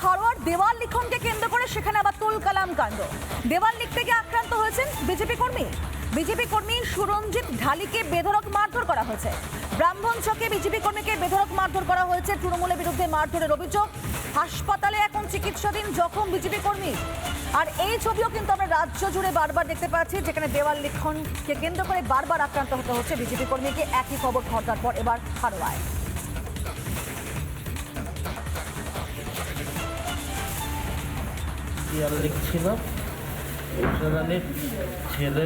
হারোয়ার দেওয়াল লিখনকে কেন্দ্র করে সেখানে আবার তুলকালাম কাণ্ড। দেওয়াল লিখতে গিয়ে আক্রান্ত হয়েছেন বিজেপি কর্মী সুরঞ্জিত ঢালিকে বেধড়ক মারধর করা হয়েছে। ব্রাহ্মণচকে বিজেপি কর্মীকে বেধড়ক মারধর করা হয়েছে। তৃণমূলের বিরুদ্ধে মারধরের অভিযোগ। হাসপাতালে এখন চিকিৎসাধীন জখম বিজেপি কর্মী। আর এই ছবিও কিন্তু আমরা রাজ্য জুড়ে বারবার দেখতে পাচ্ছি, যেখানে দেওয়াল লিখনকে কেন্দ্র করে বারবার আক্রান্ত হতে হচ্ছে বিজেপি কর্মীকে। একই খবর ঘটার পর এবার হারোয়ায়। লিখছিল উষারানীর ছেলে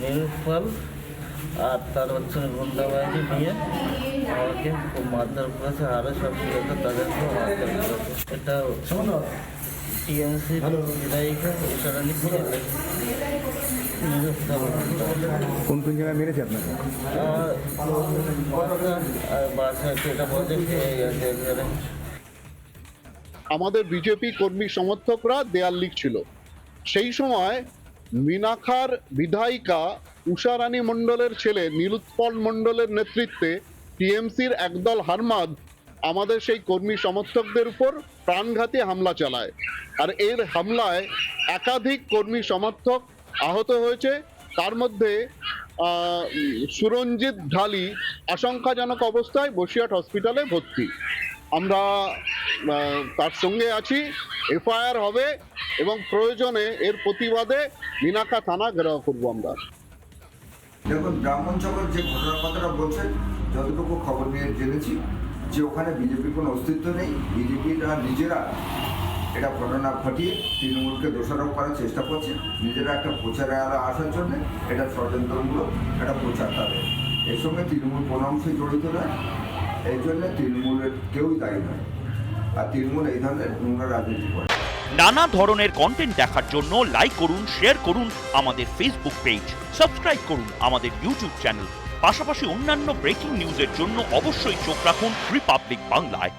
নিরুপাল আর তার হচ্ছে গুন্ডা বাহিনী নিয়ে আমাকে খুব মারধর করেছে, আরও সব তাদেরকেও মারধর করেছে। এটা টিএমসি বিধায়িকা উষারানী ছেলে কোন কোন জায়গায় মেরেছে আপনাকে? বাসায় এটা বলছে আমাদের বিজেপি কর্মী সমর্থকরা দেয়াল লিখছিল। সেই সময় মিনাখার বিধায়িকা উষারানী মণ্ডলের ছেলে নিরুৎপল মণ্ডলের নেতৃত্বে টিএমসির একদল হারমাদ আমাদের সেই কর্মী সমর্থকদের উপর প্রাণঘাতী হামলা চালায়। আর এর হামলায় একাধিক কর্মী সমর্থক আহত হয়েছে। তার মধ্যে সুরঞ্জিত ঢালি আশঙ্কাজনক অবস্থায় বসিরহাট হসপিটালে ভর্তি। আমরা তার সঙ্গে আছি। এফআইআর হবে এবং প্রয়োজনে এর প্রতিবাদে মিনাখা থানা ঘেরাও করবো আমরা। দেখুন, ব্রাহ্মণচকের যে ঘটনার কথাটা বলছেন, যতটুকু খবর নিয়ে জেনেছি যে ওখানে বিজেপির কোনো অস্তিত্ব নেই। বিজেপিরা নিজেরা এটা ঘটনা ঘটিয়ে তৃণমূলকে দোষারোপ করার চেষ্টা করছে। নিজেরা একটা প্রচারে আসার জন্য এটা ষড়যন্ত্রমূলক একটা প্রচার তাদের। এর সঙ্গে তৃণমূল কোনো অংশই জড়িত নয়। এই জন্য তৃণমূলের কেউই দায়ী নয়। আর তৃণমূল এই ধরনের নোংরা রাজনীতি করে। নানা ধরনের কন্টেন্ট দেখার জন্য লাইক করুন, শেয়ার করুন আমাদের ফেসবুক পেজ, সাবস্ক্রাইব করুন আমাদের ইউটিউব চ্যানেল। পাশাপাশি অন্যান্য ব্রেকিং নিউজের জন্য অবশ্যই চোখ রাখুন রিপাবলিক বাংলায়।